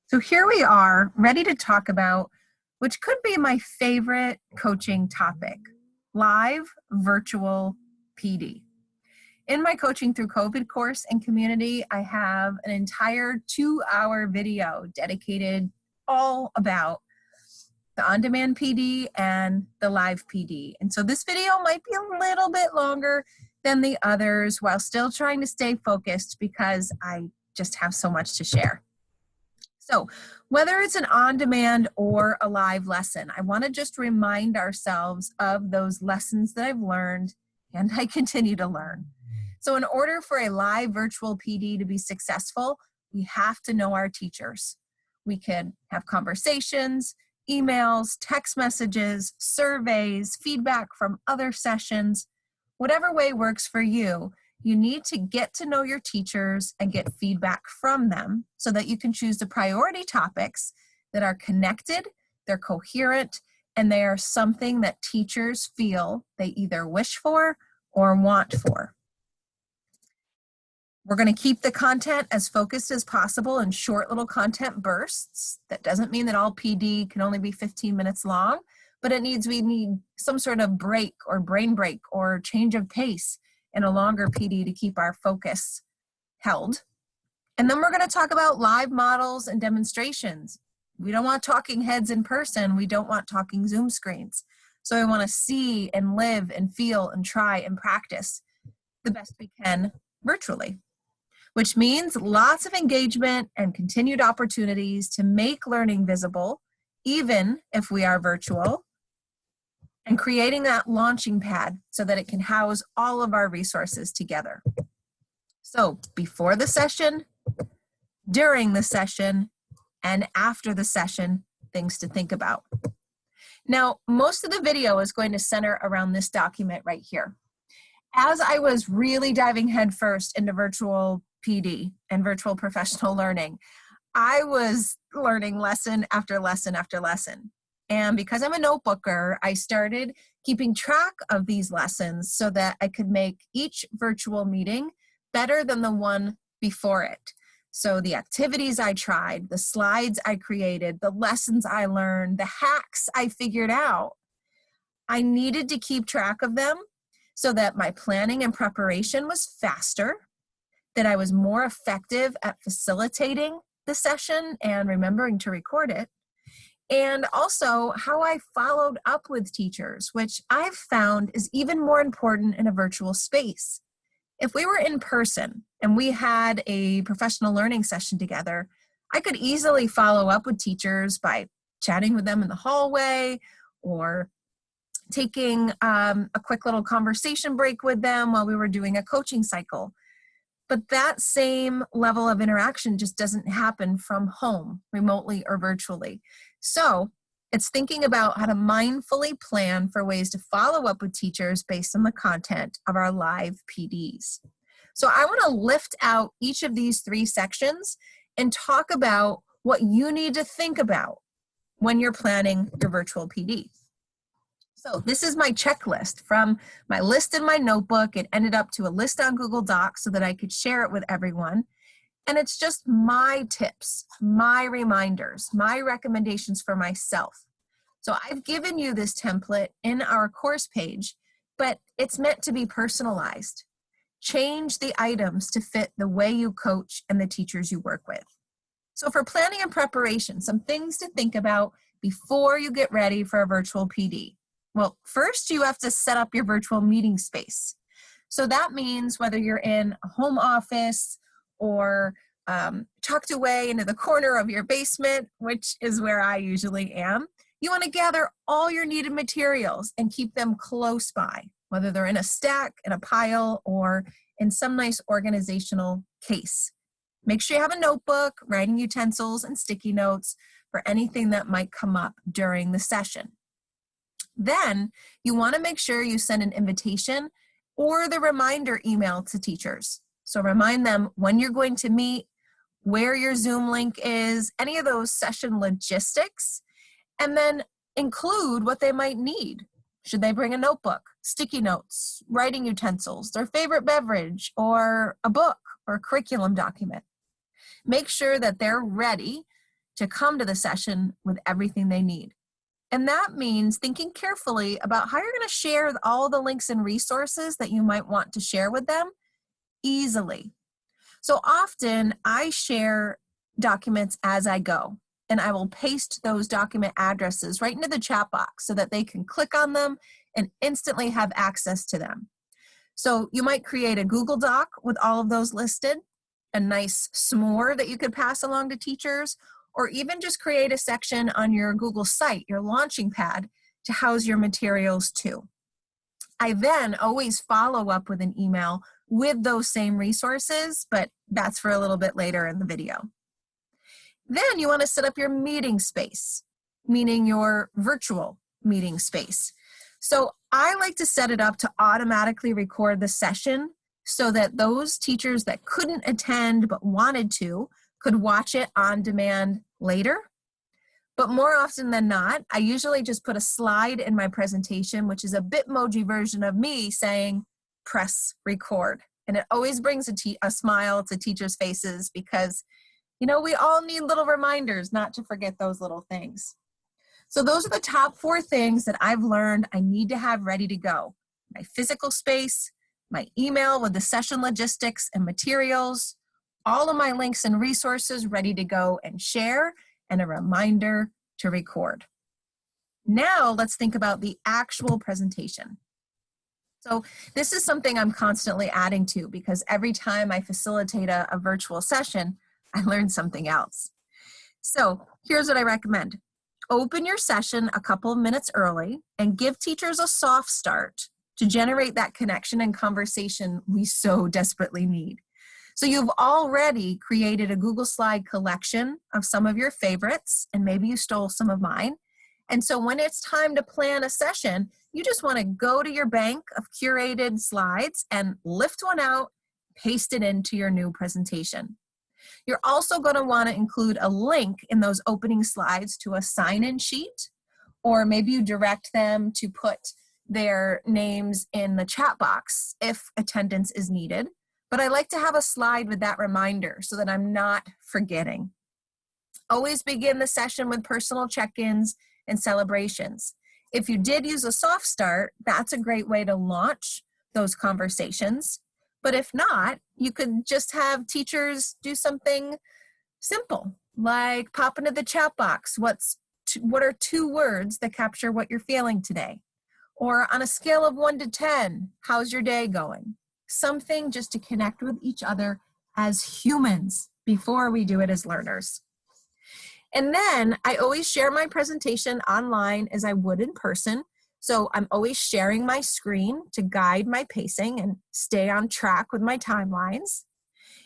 So here we are, ready to talk about, which could be my favorite coaching topic, live virtual PD. In my Coaching Through COVID course and community, I have an entire 2-hour video dedicated all about the on-demand PD and the live PD. And so this video might be a little bit longer than the others while still trying to stay focused because I just have so much to share. So whether it's an on-demand or a live lesson, I want to just remind ourselves of those lessons that I've learned and I continue to learn. So in order for a live virtual PD to be successful, we have to know our teachers. We can have conversations, emails, text messages, surveys, feedback from other sessions. Whatever way works for you, you need to get to know your teachers and get feedback from them so that you can choose the priority topics that are connected, they're coherent, and they are something that teachers feel they either wish for or want for. We're going to keep the content as focused as possible in short little content bursts. That doesn't mean that all PD can only be 15 minutes long, but we need some sort of break or brain break or change of pace in a longer PD to keep our focus held. And then we're going to talk about live models and demonstrations. We don't want talking heads in person. We don't want talking Zoom screens. So we want to see and live and feel and try and practice the best we can virtually, which means lots of engagement and continued opportunities to make learning visible, even if we are virtual, and creating that launching pad so that it can house all of our resources together. So before the session, during the session, and after the session, things to think about. Now, most of the video is going to center around this document right here. As I was really diving headfirst into virtual PD and virtual professional learning, I was learning lesson after lesson after lesson. And because I'm a notebooker, I started keeping track of these lessons so that I could make each virtual meeting better than the one before it. So the activities I tried, the slides I created, the lessons I learned, the hacks I figured out, I needed to keep track of them so that my planning and preparation was faster, that I was more effective at facilitating the session and remembering to record it, and also how I followed up with teachers, which I've found is even more important in a virtual space. If we were in person and we had a professional learning session together, I could easily follow up with teachers by chatting with them in the hallway or taking a quick little conversation break with them while we were doing a coaching cycle. But that same level of interaction just doesn't happen from home, remotely or virtually. So it's thinking about how to mindfully plan for ways to follow up with teachers based on the content of our live PDs. So I want to lift out each of these 3 sections and talk about what you need to think about when you're planning your virtual PD. So this is my checklist from my list in my notebook. It ended up to a list on Google Docs so that I could share it with everyone. And it's just my tips, my reminders, my recommendations for myself. So I've given you this template in our course page, but it's meant to be personalized. Change the items to fit the way you coach and the teachers you work with. So for planning and preparation, some things to think about before you get ready for a virtual PD. Well, first you have to set up your virtual meeting space. So that means whether you're in a home office or tucked away into the corner of your basement, which is where I usually am, you want to gather all your needed materials and keep them close by, whether they're in a stack, in a pile, or in some nice organizational case. Make sure you have a notebook, writing utensils, and sticky notes for anything that might come up during the session. Then you want to make sure you send an invitation or the reminder email to teachers. So remind them when you're going to meet, where your Zoom link is, any of those session logistics, and then include what they might need. Should they bring a notebook, sticky notes, writing utensils, their favorite beverage, or a book or a curriculum document? Make sure that they're ready to come to the session with everything they need. And that means thinking carefully about how you're going to share all the links and resources that you might want to share with them easily. So often I share documents as I go, and I will paste those document addresses right into the chat box so that they can click on them and instantly have access to them. So you might create a Google Doc with all of those listed, a nice s'more that you could pass along to teachers, or even just create a section on your Google site, your launching pad, to house your materials too. I then always follow up with an email with those same resources, but that's for a little bit later in the video. Then you want to set up your meeting space, meaning your virtual meeting space. So I like to set it up to automatically record the session so that those teachers that couldn't attend but wanted to could watch it on demand later. But more often than not, I usually just put a slide in my presentation, which is a Bitmoji version of me saying, press record. And it always brings a smile to teachers' faces because, you know, we all need little reminders not to forget those little things. So those are the top 4 things that I've learned I need to have ready to go. My physical space, my email with the session logistics and materials, all of my links and resources ready to go and share, and a reminder to record. Now let's think about the actual presentation. So this is something I'm constantly adding to because every time I facilitate a virtual session, I learn something else. So here's what I recommend. Open your session a couple of minutes early and give teachers a soft start to generate that connection and conversation we so desperately need. So you've already created a Google Slide collection of some of your favorites, and maybe you stole some of mine. And so when it's time to plan a session, you just want to go to your bank of curated slides and lift one out, paste it into your new presentation. You're also going to want to include a link in those opening slides to a sign-in sheet, or maybe you direct them to put their names in the chat box if attendance is needed. But I like to have a slide with that reminder so that I'm not forgetting. Always begin the session with personal check-ins and celebrations. If you did use a soft start, that's a great way to launch those conversations. But if not, you could just have teachers do something simple, like pop into the chat box, what are 2 words that capture what you're feeling today? Or on a scale of 1 to 10, how's your day going? Something just to connect with each other as humans before we do it as learners. And then I always share my presentation online as I would in person. So I'm always sharing my screen to guide my pacing and stay on track with my timelines.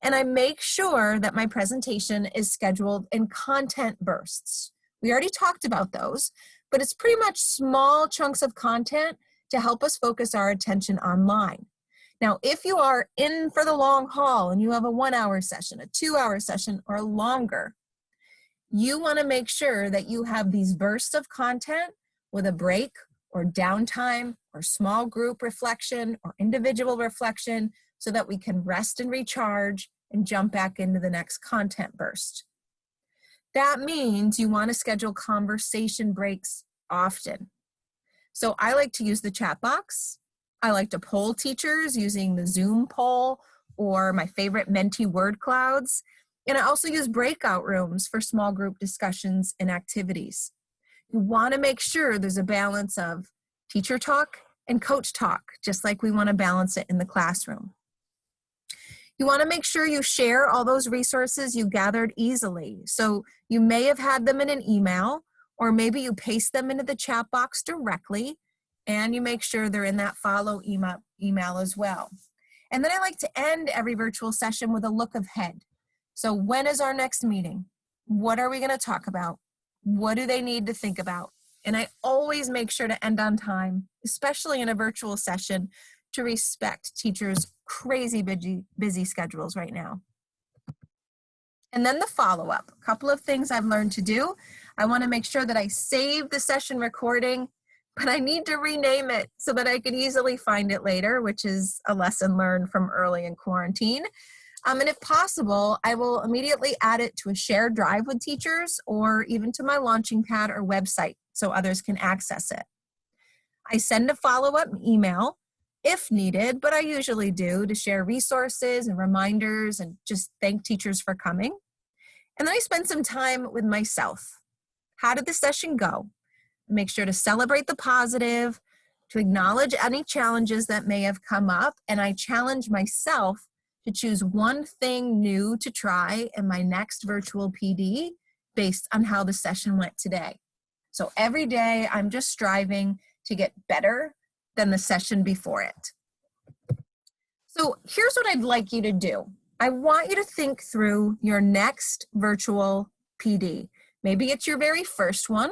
And I make sure that my presentation is scheduled in content bursts. We already talked about those, but it's pretty much small chunks of content to help us focus our attention online. Now, if you are in for the long haul and you have a 1-hour session, a 2-hour session, or longer, you want to make sure that you have these bursts of content with a break or downtime or small group reflection or individual reflection so that we can rest and recharge and jump back into the next content burst. That means you want to schedule conversation breaks often. So I like to use the chat box. I like to poll teachers using the Zoom poll or my favorite Menti word clouds. And I also use breakout rooms for small group discussions and activities. You want to make sure there's a balance of teacher talk and coach talk, just like we want to balance it in the classroom. You want to make sure you share all those resources you gathered easily. So you may have had them in an email, or maybe you paste them into the chat box directly, and you make sure they're in that follow email as well. And then I like to end every virtual session with a look ahead. So when is our next meeting? What are we going to talk about? What do they need to think about? And I always make sure to end on time, especially in a virtual session, to respect teachers' crazy busy schedules right now. And then the follow-up, a couple of things I've learned to do. I want to make sure that I save the session recording, but I need to rename it so that I can easily find it later, which is a lesson learned from early in quarantine. And if possible, I will immediately add it to a shared drive with teachers or even to my launching pad or website so others can access it. I send a follow-up email if needed, but I usually do, to share resources and reminders and just thank teachers for coming. And then I spend some time with myself. How did the session go? Make sure to celebrate the positive, to acknowledge any challenges that may have come up, and I challenge myself to choose one thing new to try in my next virtual PD based on how the session went today. So every day I'm just striving to get better than the session before it. So here's what I'd like you to do. I want you to think through your next virtual PD. Maybe it's your very first one,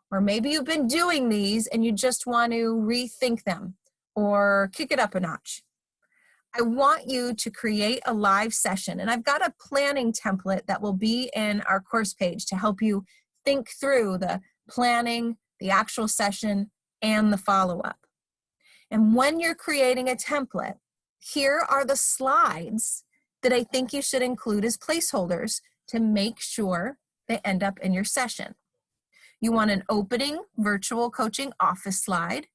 or maybe you've been doing these and you just want to rethink them or kick it up a notch. I want you to create a live session, and I've got a planning template that will be in our course page to help you think through the planning, the actual session, and the follow-up. And when you're creating a template, here are the slides that I think you should include as placeholders to make sure they end up in your session. You want an opening virtual coaching office slide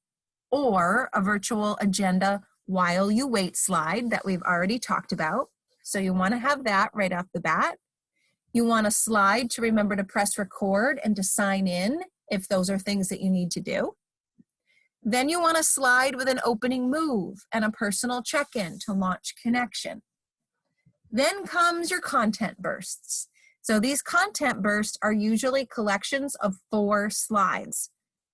or a virtual agenda while you wait slide that we've already talked about. So you want to have that right off the bat. You want a slide to remember to press record and to sign in if those are things that you need to do. Then you want a slide with an opening move and a personal check-in to launch connection. Then comes your content bursts. So these content bursts are usually collections of 4 slides.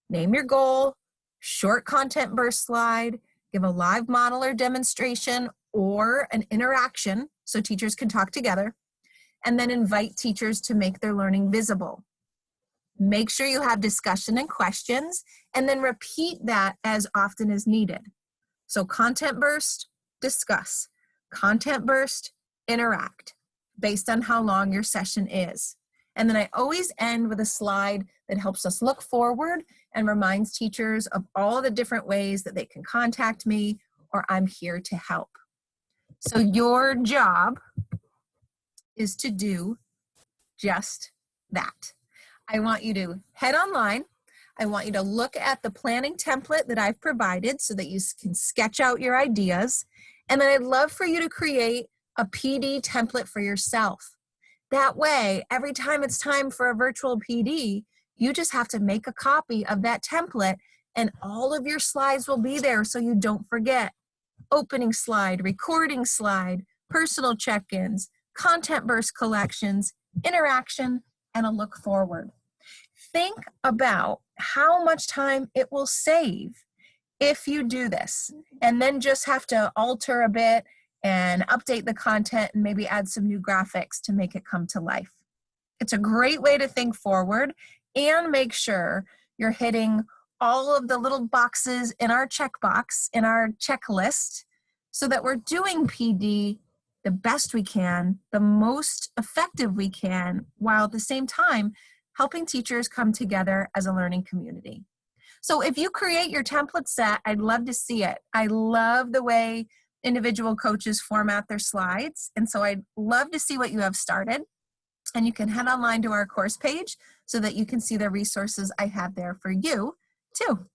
Name your goal, short content burst slide, give a live model or demonstration or an interaction so teachers can talk together, and then invite teachers to make their learning visible. Make sure you have discussion and questions, and then repeat that as often as needed. So content burst, discuss. Content burst, interact, based on how long your session is. And then I always end with a slide that helps us look forward and reminds teachers of all the different ways that they can contact me or I'm here to help. So your job is to do just that. I want you to head online. I want you to look at the planning template that I've provided so that you can sketch out your ideas. And then I'd love for you to create a PD template for yourself. That way, every time it's time for a virtual PD, you just have to make a copy of that template and all of your slides will be there so you don't forget. Opening slide, recording slide, personal check-ins, content burst collections, interaction, and a look forward. Think about how much time it will save if you do this, and then just have to alter a bit and update the content and maybe add some new graphics to make it come to life. It's a great way to think forward and make sure you're hitting all of the little boxes in our checkbox, in our checklist, so that we're doing PD the best we can, the most effective we can, while at the same time helping teachers come together as a learning community. So if you create your template set, I'd love to see it. I love the way individual coaches format their slides, and so I'd love to see what you have started. And you can head online to our course page so that you can see the resources I have there for you too.